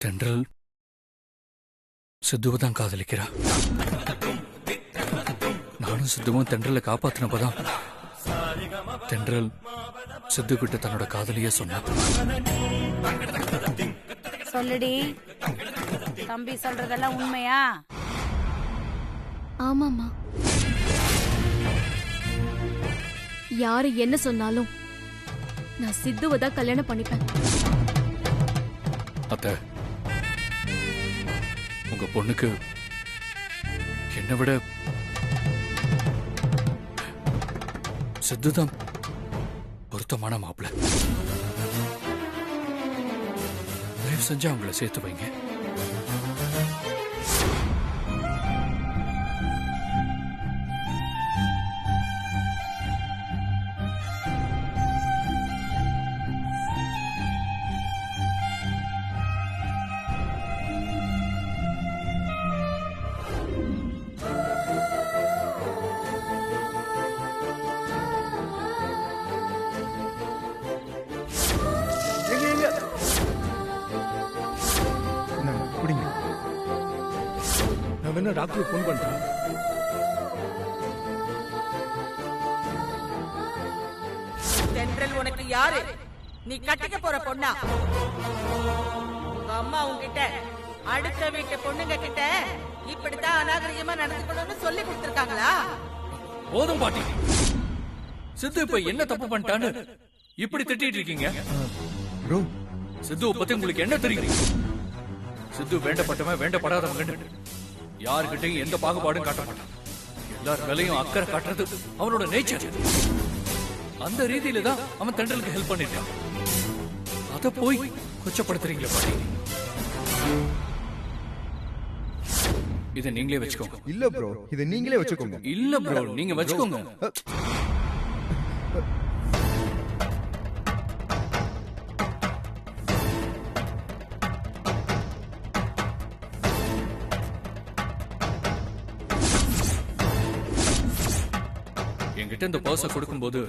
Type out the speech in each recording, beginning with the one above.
தென்றல் சித்துவை தான் காதலிக்கிறா. நானும் சித்துவும் தென்றலை காப்பாத்தினப்பதான் தென்றல் சித்து கிட்ட தன்னோட காதலிய சொன்ன. சொல்லுடி, தம்பி சொல்றதெல்லாம் உண்மையா? ஆமாமா. யாரு என்ன சொன்னாலும் நான் சித்துவை தான் கல்யாணம் பண்ணிப்பேன். அத்த, உங்க பொண்ணுக்கு என்னை விட சித்துதான் பொருத்தமான மாப்பிள்ளை. தயவு செஞ்சு அவங்கள சேர்த்து வைங்க. டாக்டர் போன் பண்றேன். தென்றல் உனக்கு யாரு? நீ கட்டிக்க போற பொண்ணா? அம்மா உன்கிட்ட அடுத்த வீட்டு பொண்ணுங்க கிட்ட இப்படித்தான் அநாகரிகமா நடந்துக்கணும்னு சொல்லி கொடுத்திருக்காங்களா? போதும் பாட்டி. சித்து இப்ப என்ன தப்பு பண்ணிட்டான்னு இப்படி திட்டிட்டு இருக்கீங்க? சித்துவை பத்தி உங்களுக்கு என்ன தெரியும்? சித்து வேண்டப்பட்டவன் வேண்டப்படாதவங்க யாருக்கிட்டையும் எந்த பாகுபாடும் காட்ட மாட்டான். எல்லார் மேலையும் அக்கறை காட்டுறது அவனோட நேச்சர். அந்த ரீதியில தான் அவன் தென்றலுக்கு ஹெல்ப் பண்ணிட்டான். அத போய் கொச்சப்படுத்துறீங்களா பாட்டி? இதை நீங்களே வச்சுக்கோங்க. இல்ல ப்ரோ, இதை நீங்களே வச்சுக்கோங்க. இல்ல ப்ரோ, நீங்க வச்சுக்கோங்க. என்கிட்ட இந்த பர்ஸை கொடுக்கும்போது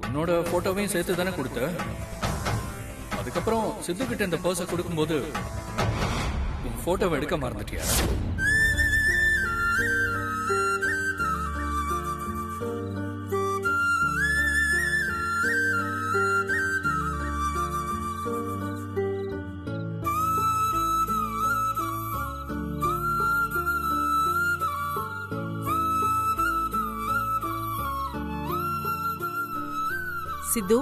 உன்னோட போட்டோவையும் சேர்த்து தானே கொடுத்த. அதுக்கப்புறம் சித்து கிட்ட இந்த பர்ஸை கொடுக்கும்போது உன் போட்டோவை எடுக்க மறந்துட்டியா? சித்து,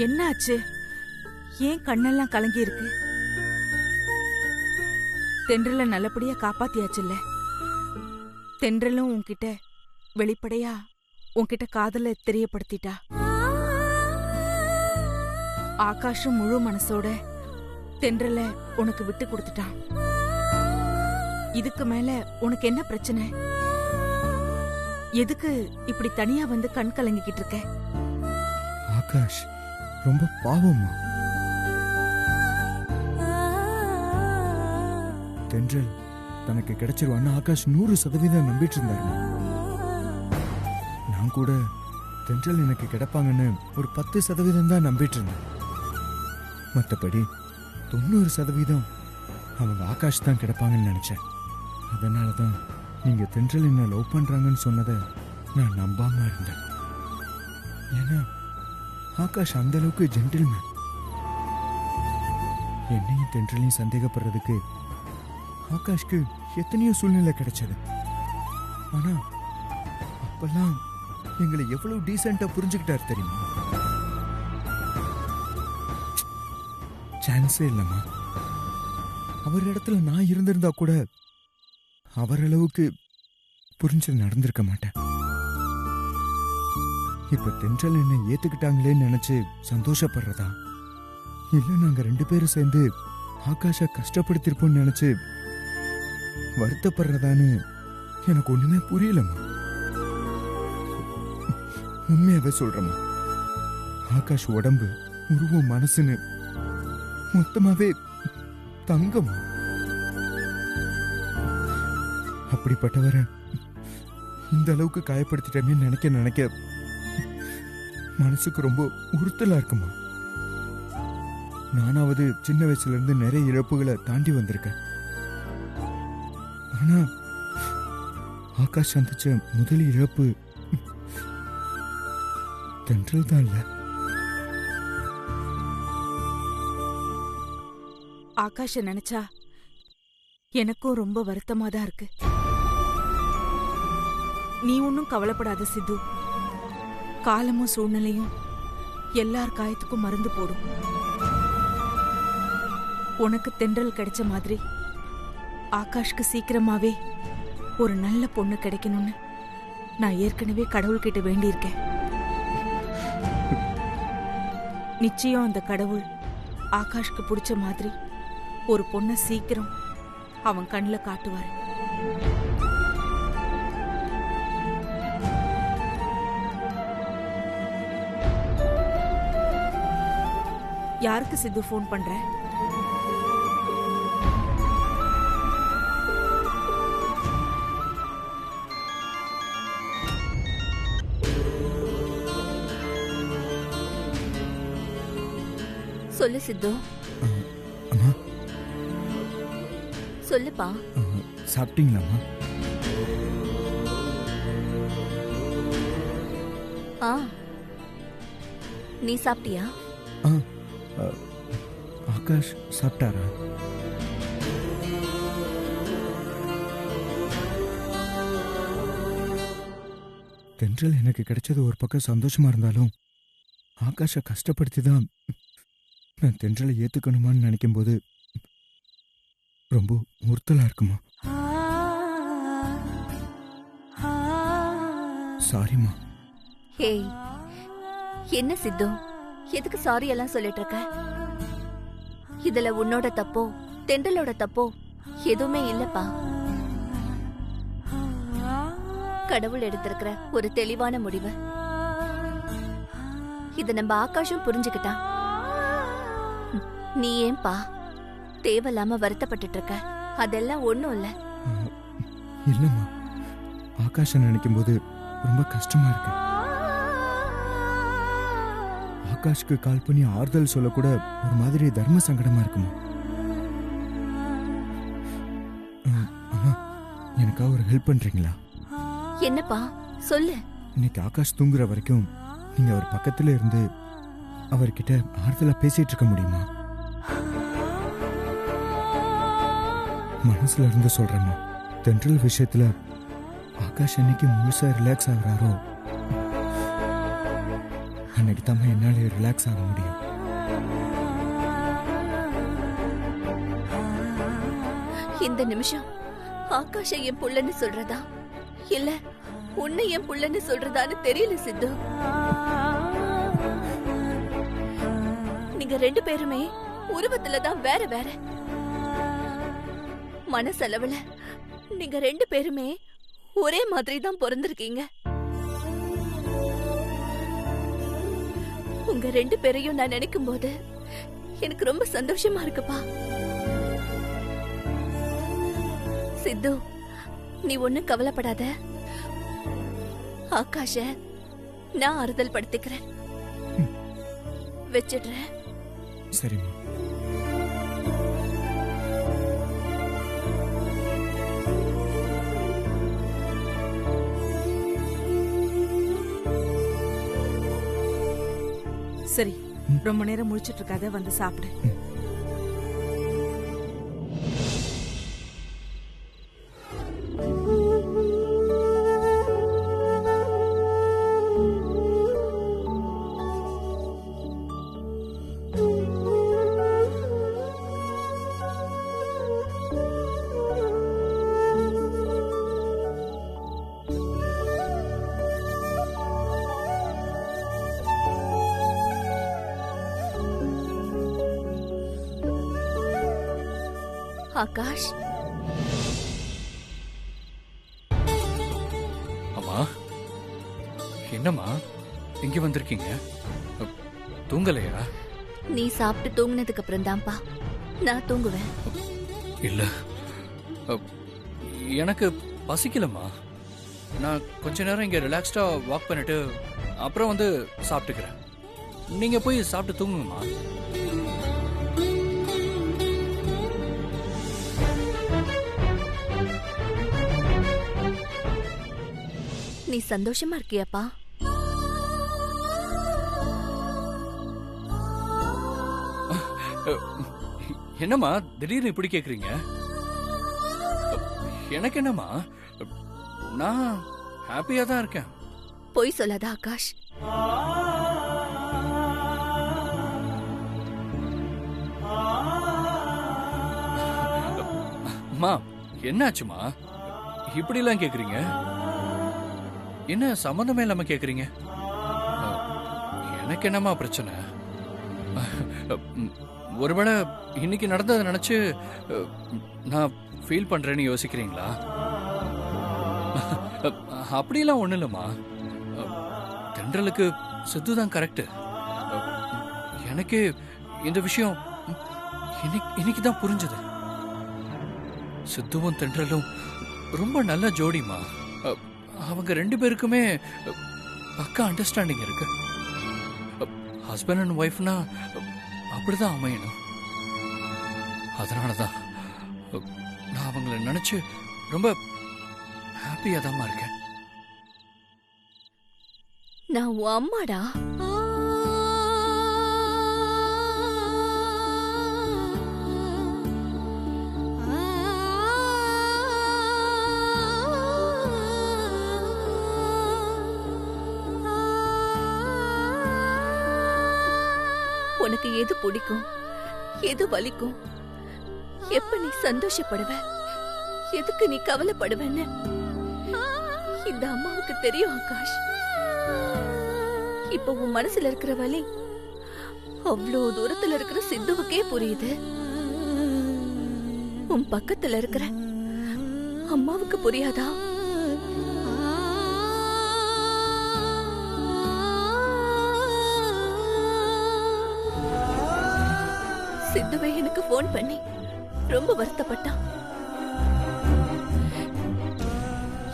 என்ன ஆச்சு? ஏன் கண்ணெல்லாம் கலங்கி இருக்கு? தென்றல நல்லபடியா காப்பாத்தியாச்சுல்ல? தென்றலும் உன்கிட்ட வெளிப்படையா உன்கிட்ட காதல தெரியப்படுத்திட்டா. ஆகாஷும் முழு மனசோட தென்றல உனக்கு விட்டு கொடுத்துட்டான். இதுக்கு மேல உனக்கு என்ன பிரச்சனை? எதுக்கு இப்படி தனியா வந்து கண் கலங்கிக்கிட்டு இருக்க? ஆகாஷ் ரொம்ப பாவமா. தென்றல் தனக்கு கிடைச்சிருவான்னு ஆகாஷ் 100% நம்பிட்டு இருந்தாரு. நான் கூட தென்றல் எனக்கு கிடைப்பாங்கன்னு ஒரு 10% தான் நம்பிட்டு இருந்தேன். மற்றபடி 90% அவங்க ஆகாஷ் தான் கிடைப்பாங்கன்னு நினைச்சேன். அதனாலதான் நீங்க தென்றல் என்ன லவ் பண்றாங்கன்னு சொன்னதை நான் நம்பாம இருந்தேன். ஏன்னா ஆகாஷ் அந்த அளவுக்கு ஜென்டில்மேன். என்னையும் தென்றலையும் சந்தேகப்படுறதுக்கு ஆகாஷ்க்கு எத்தனையோ சூழ்நிலை கிடைச்சது. ஆனா அப்பெல்லாம் எங்களை எவ்வளவு டீசெண்டா புரிஞ்சுக்கிட்டாரு தெரியுமா? சான்ஸே இல்லம்மா. அவர் இடத்துல நான் இருந்திருந்தா கூட அவர் அளவுக்கு புரிஞ்சு நடந்திருக்க மாட்டேன். இப்ப தென்றல் என்ன ஏத்துக்கிட்டாங்களேன்னு நினைச்சு சந்தோஷப்படுறதா, இல்ல நாங்க 2 பேரும் சேர்ந்து ஆகாஷ கஷ்டப்படுத்திருப்போம்னு நினைச்சு வருத்தப்படுறதான்னு எனக்கு ஒண்ணுமே புரியலம்மா. உண்மையாவே சொல்றமா, ஆகாஷ் உடம்பு உருவம் மனசுன்னு மொத்தமாவே தங்கமா. அப்படிப்பட்டவரை இந்த அளவுக்கு காயப்படுத்திட்டமே நினைக்க மனசுக்கு ரொம்ப உறுத்தலா இருக்குமா. நானாவது சின்ன வயசுல இருந்து நிறைய இழப்புகளை தாண்டி வந்திருக்கேன். ஆனா ஆகாஷ் சந்திச்ச முதல் இழப்பு தென்றல் தான் இல்ல. ஆகாஷ நினைச்சா எனக்கும் ரொம்ப வருத்தமா தான் இருக்கு. நீ ஒன்னும் கவலைப்படாத சித்து. காலமும் சூழ்நிலையும் எல்லார் காயத்துக்கும் மருந்து போடும். உனக்கு தென்றல் கிடைச்ச மாதிரி ஆகாஷ்க்கு சீக்கிரமாவே ஒரு நல்ல பொண்ணு கிடைக்கணும்னு நான் ஏற்கனவே கடவுள்கிட்ட வேண்டியிருக்கேன். நிச்சயம் அந்த கடவுள் ஆகாஷ்க்கு பிடிச்ச மாதிரி ஒரு பொண்ணை சீக்கிரம் அவன் கண்ணுல காட்டுவாரு. யாருக்கு சித்து ஃபோன் பண்ற? சொல்லு சித்து. அம்மா சொல்லுப்பா. சாப்பிட்டீங்களாம்மா? ஆ, நீ சாப்பிட்டியா? ஆகாஷ் சாப்பிட்டாரா? தென்றல் எனக்கு கிடைச்சது ஒரு பக்கம் சந்தோஷமா இருந்தாலும் ஆகாஷை கஷ்டப்படுத்தி தான் நான் தென்றலை ஏத்துக்கணுமான்னு நினைக்கும் போது ரொம்ப உறுத்தலா இருக்குமா. சாரிம்மா. ஹேய், என்ன சித்து, எதுக்கு சாரி எல்லாம் சொல்லிட்டு இருக்க? இதுல உன்னோட தப்போ தென்றலோட தப்போ எதுவுமே இல்லப்பா. கடவுள் எடுத்திருக்கிற ஒரு தெளிவான முடிவு. இத நம்ம ஆகாஷும் புரிஞ்சுக்கிட்டான். நீ ஏன்பா தேவையில்லாம வருத்தப்பட்டு இருக்க? அதெல்லாம் ஒண்ணும் இல்ல. இல்லம்மா, ஆகாஷை நினைக்கும் போது ரொம்ப கஷ்டமா இருக்கு. ஆகாஷ்க்கு கால் பண்ணி ஆறுதல் சொல்ல கூட ஒரு மாதிரி தர்ம சங்கடமா இருக்குமா. அம்மா, எனக்கா ஒரு ஹெல்ப் பண்றீங்களா? என்னப்பா சொல்லு. இன்னைக்கு ஆகாஷ் தூங்குற வரைக்கும் நீங்க அவர் பக்கத்துல இருந்து அவர்கிட்ட ஆறுதலா பேசிட்டு இருக்க முடியுமா? மனசுல இருந்து சொல்றேம்மா. தென்றல் விஷயத்துல ஆகாஷ் அன்னைக்கு முழுசா ரிலாக்ஸ் ஆகுறாரோ அன்னைக்கு தான் என்னால ரிலாக்ஸ் ஆக முடியும். இந்த நிமிஷம் ஆகாஷ என் புள்ளன்னு சொல்றதா இல்ல உன்னை என் புள்ளன்னு சொல்றதான்னு தெரியல சித்து. நீங்க ரெண்டு பேருமே உருவத்துலதான் வேற வேற. மனசளவுல நீங்க ரெண்டு பேருமே ஒரே மாதிரி தான் பிறந்திருக்கீங்க. உங்க ரெண்டு பேரையும் நான் நினைக்கும் போது எனக்கு ரொம்ப சந்தோஷமா இருக்குப்பா. சித்து, நீ ஒண்ணும் கவலைப்படாத. ஆகாஷ நான் ஆறுதல் படுத்திக்கிறேன். வச்சிடுறேன். சரிம்மா. சரி, ரொம்ப நேரம் முழிச்சிட்டு இருக்காத, வந்து சாப்பிடு. ஆகாஷ், அம்மா, என்னம்மா இங்க வந்திருக்கீங்க? தூங்கலையா? நீ சாப்பிட்டு தூங்குனதுக்கு அப்புறம் தான்ப்பா நான் தூங்குவேன். இல்ல, எனக்கு பசிக்கலம்மா. நான் கொஞ்ச நேரம் இங்க ரிலாக்ஸ்டா வாக் பண்ணிட்டு அப்புறம் வந்து சாப்பிட்டுக்கிறேன். நீங்க போய் சாப்பிட்டு தூங்குங்கம்மா. நீ சந்தோஷமா இருக்கியாப்பா? என்னம்மா திடீர்னு இப்படி கேக்குறீங்க? எனக்கு என்னம்மா, நான் ஹாப்பியா தான் இருக்கேன். பொய் சொல்லாத ஆகாஷ். அம்மா என்னாச்சுமா இப்படி எல்லாம் கேக்குறீங்க? என்ன சம்பந்தமே இல்லாம கேக்குறீங்க? எனக்கு என்னம்மா பிரச்சனை? ஒருவேளை இன்னைக்கு நடந்ததை நினைச்சு நான் ஃபீல் பண்றேன்னு யோசிக்கிறீங்களா? அப்படிலாம் ஒண்ணு இல்லம்மா. தென்றலுக்கு சித்து தான் கரெக்ட். எனக்கு இந்த விஷயம் இன்னைக்கு தான் புரிஞ்சது. சித்துவும் தென்றலும் ரொம்ப நல்ல ஜோடிமா. அவங்க ரெண்டு பேருக்குமே பக்கா அண்டர்ஸ்டாண்டிங் இருக்கு. ஹஸ்பண்ட் அண்ட் ஒய்ஃப்னா அப்படிதான் அமையணும். அதனாலதான் நான் அவங்கள நினைச்சு ரொம்ப ஹாப்பியா தான் இருக்கேன். நான் உன் அம்மாடா. உனக்கு எது பிடிக்கும், எது வலிக்கும், எப்ப நீ சந்தோஷப்படுவ, எதுக்கு நீ கவலைப்படுவேன்னு இந்த அம்மாவுக்கு தெரியும் ஆகாஷ். இப்ப உன் மனசுல இருக்கிற வலி அவ்வளோ தூரத்துல இருக்கிற சித்துவுக்கே புரியுது. உன் பக்கத்துல இருக்கிற அம்மாவுக்கு புரியாதா? சித்துவே எனக்கு போன் பண்ணி ரொம்ப வருத்தப்பட்டான்.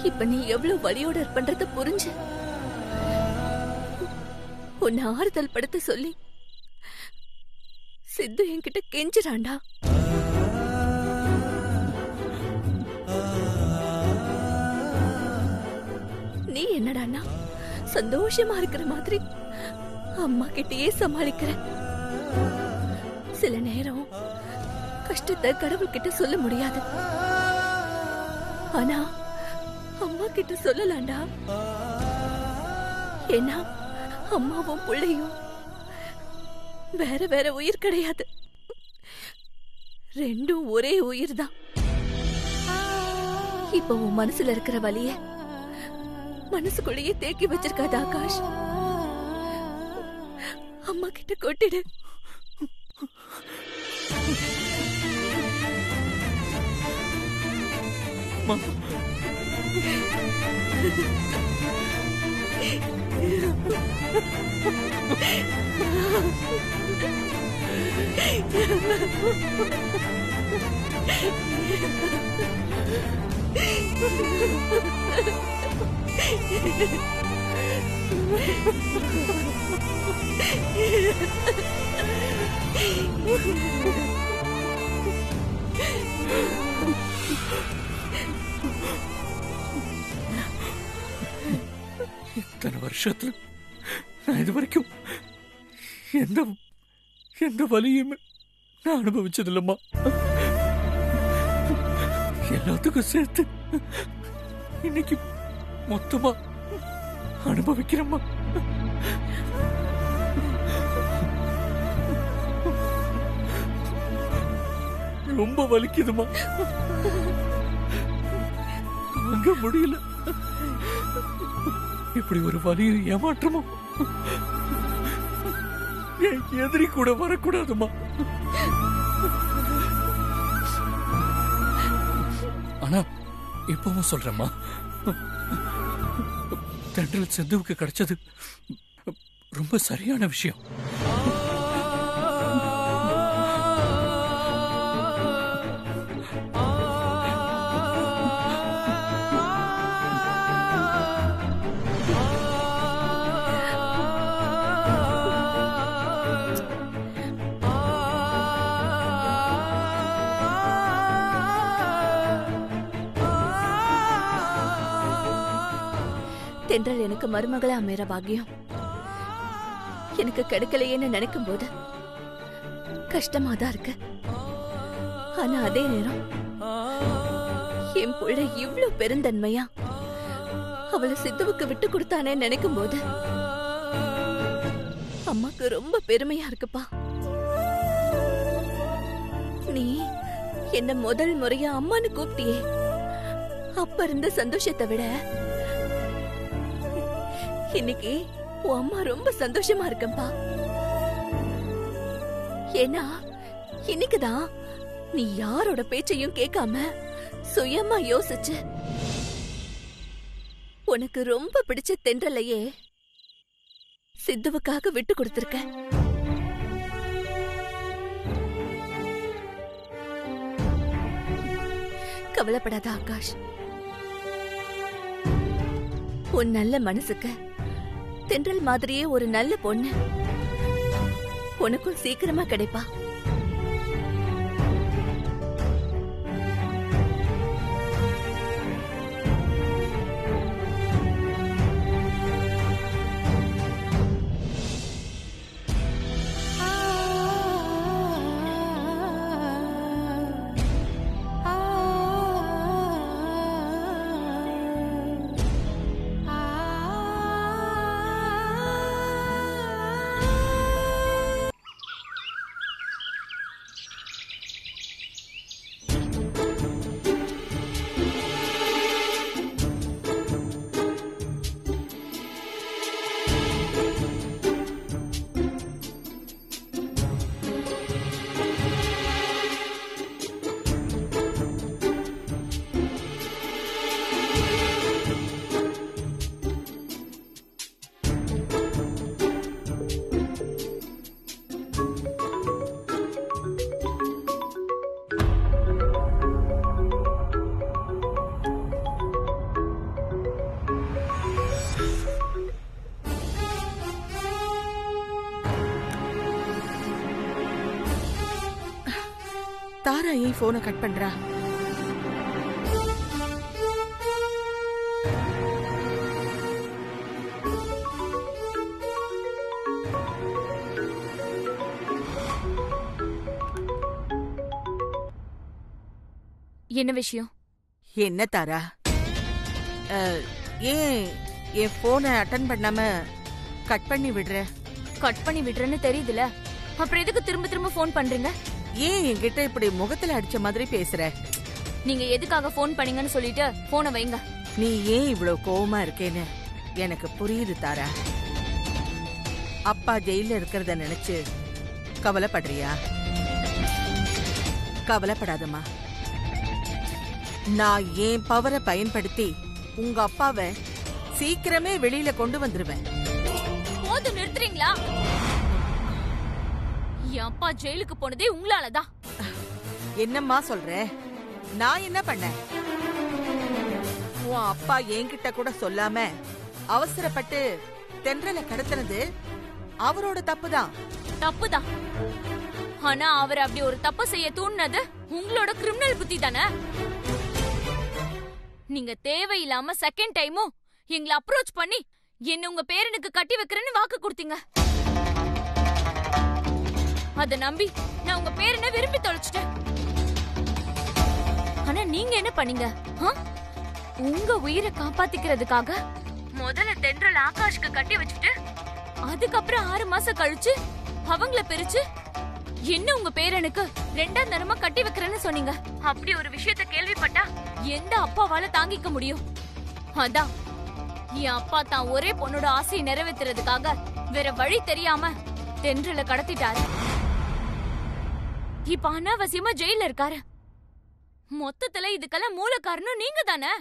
இப்ப நீ எவ்வளவு வலியோட இருப்பன்றத புரிஞ்சு உன்னை ஆறுதல் படுத்த சொல்லி சித்து என்கிட்ட கெஞ்சுறாண்டா. நீ என்னடானா சந்தோஷமா இருக்கிற மாதிரி அம்மா கிட்டயே சமாளிக்கிற. சில நேரம் கஷ்டத்தை கடவுள் கிட்ட சொல்ல முடியாது, ஆனா அம்மா கிட்ட சொல்லலாம்டா. ஏன்னா அம்மாவும் பிள்ளையும் வேற வேற உயிர் கிடையாது, ரெண்டும் ஒரே உயிர் தான். இப்ப உன் மனசுல இருக்கிற வலிய மனசுக்குள்ளேயே தேக்கி வச்சிருக்காத ஆகாஷ். அம்மா கிட்ட கொட்டிடு. இத்தனை வருஷத்துல நான் இது வரைக்கும் எந்த வலியுமே நான் அனுபவிச்சது இல்லம்மா. எல்லாத்துக்கும் சேர்த்து இன்னைக்கு மொத்தமா அனுபவிக்கிறேம்மா. ரொம்ப வலிக்குதுமா, தாங்க முடியல. இப்படி ஒரு வலியும் ஏமாற்றமும் என் எதிரி கூட வரக்கூடாதுமா. ஆனா இப்பவும் சொல்றேம்மா, தென்றல் சித்துவுக்கு கிடைச்சது ரொம்ப சரியான விஷயம். தென்றல் எனக்கு மருமகளா அமைற பாக்கியம் எனக்கு கிடைக்கலையேன்னு நினைக்கும் போது கஷ்டமாதான் இருக்கு. ஆனா அதே நேரம் என் புள்ள இவ்ளோ பெருந்தன்மையா அவளை சித்துவுக்கு விட்டு கொடுத்தானே நினைக்கும் போது அம்மாக்கு ரொம்ப பெருமையா இருக்குப்பா. நீ என்ன முதல் முறையா அம்மான்னு கூப்பிட்டியே, அப்ப இருந்த சந்தோஷத்தை விட இன்னைக்கு உன் அம்மா ரொம்ப சந்தோஷமா இருக்கம்பா. ஏன்னா இன்னைக்குதான் நீ யாரோட பேச்சையும் கேட்காம சுயமா யோசிச்சு உனக்கு ரொம்ப பிடிச்ச தென்றலையே சித்துவுக்காக விட்டு கொடுத்திருக்க. கவலைப்படாத ஆகாஷ், உன் நல்ல மனசுக்கு தென்றல் மாதிரியே ஒரு நல்ல பொண்ணு உனக்கும் சீக்கிரமா கிடைப்பா. தாரா ஏன் போனை கட் பண்றா? என்ன விஷயம்? என்ன தாரா, ஏன் என் போனை அட்டன் பண்ணாம கட் பண்ணி விடுற? கட் பண்ணி விடுறேன்னு தெரியுதுல, அப்புறம் எதுக்கு திரும்ப திரும்ப ஃபோன் பண்றீங்க? ஏன் என்கிட்ட இப்படி முகத்துல அடிச்ச மாதிரி பேசுற? நீங்க எதுக்காக ஃபோன் பண்ணீங்கன்னு சொல்லிட்டு போனை வைங்க. நீ ஏன் இவ்வளவு கோவமா இருக்கேன்னு எனக்கு புரியுது தாரா. அப்பா ஜெயில இருக்கிறத நினைச்சு கவலைப்படுறியா? கவலைப்படாதம்மா, நான் என் பவரை பயன்படுத்தி உங்க அப்பாவை சீக்கிரமே வெளியில கொண்டு வந்துருவேன். போது நிறுத்துறீங்களா? என் அப்பா ஜெயிலுக்கு போனதே உங்களாலதான். என்னம்மா சொல்ற? நான் என்ன பண்ணேன்? உன் அப்பா என்கிட்ட கூட சொல்லாம அவசரப்பட்டு தென்றலை கடத்தினது அவரோட தப்புதான். தப்புதான். ஆனா அவர் அப்படி ஒரு தப்பு செய்ய தூண்டினது உங்களோட கிரிமினல் புத்தி தானே. நீங்க தேவையில்லாம செகண்ட் டைமும் எங்களை அப்ரோச் பண்ணி என்ன உங்க பேரனுக்கு கட்டி வைக்கிறேன்னு வாக்கு கொடுத்தீங்க. அத நம்பி நான் உங்க பேரனை விரும்பி தொலைச்சிட்டேன். ஆனா நீங்க என்ன பண்ணீங்க? உங்க உயிரை காப்பாத்திக்கிறதுக்காக முதல்ல தென்றல் ஆகாஷ்க்கு கட்டி வச்சுட்டு அதுக்கப்புறம் 6 மாசம் கழிச்சு அவங்கள பிரிச்சு என்ன உங்க பேரனுக்கு 2ஆம் தரமா கட்டி வைக்கிறேன்னு சொன்னீங்க. அப்படி ஒரு விஷயத்த கேள்விப்பட்டா எந்த அப்பாவால தாங்கிக்க முடியும்? அதான் என் அப்பா தான் ஒரே பொண்ணோட ஆசையை நிறைவேற்றுறதுக்காக வேற வழி தெரியாம தென்றல கடத்திட்டாரு. இப்ப அனாவசியமா ஜெயில இருக்காரு. மொத்தத்துல இதுக்கெல்லாம் மூல காரணம் நீங்க தானே.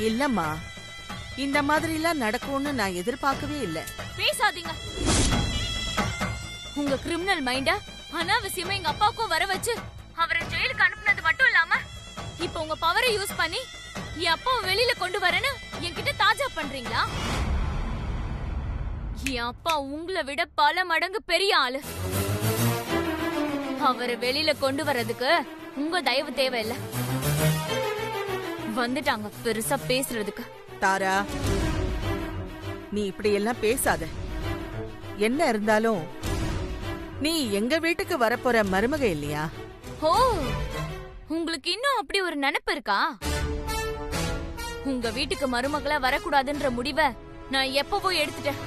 இல்லம்மா, இந்த மாதிரி எல்லாம் நடக்கும்னு நான் எதிர்பார்க்கவே இல்ல. பேசாதீங்க. உங்க கிரிமினல் மைண்ட அனாவசியமா எங்க அப்பாவுக்கும் வர வச்சு அவரை ஜெயிலுக்கு அனுப்புனது மட்டும் இல்லாம இப்ப உங்க பவரை யூஸ் பண்ணி என் அப்பாவை வெளியில கொண்டு வரேன்னு என்கிட்ட தாஜா பண்றீங்களா? என் அப்பா உங்களை விட பல மடங்கு பெரிய ஆளு. அவரை வெளியில கொண்டு வர்றதுக்கு உங்க தயவு தேவையில்ல. வந்துட்டாங்க பெருசா பேசுறதுக்கு. தாரா, நீ இப்படி எல்லாம் பேசாத. என்ன இருந்தாலும் நீ எங்க வீட்டுக்கு வரப்போற மருமக இல்லையா? ஓ, உங்களுக்கு இன்னும் அப்படி ஒரு நினைப்பு இருக்கா? உங்க வீட்டுக்கு மருமகளா வரக்கூடாதுன்ற முடிவை நான் எப்பவோ எடுத்துட்டேன்.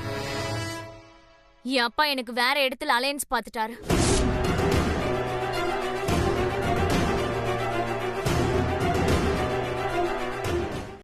என் அப்பா எனக்கு வேற இடத்துல அலையன்ஸ் பாத்துட்டாரு.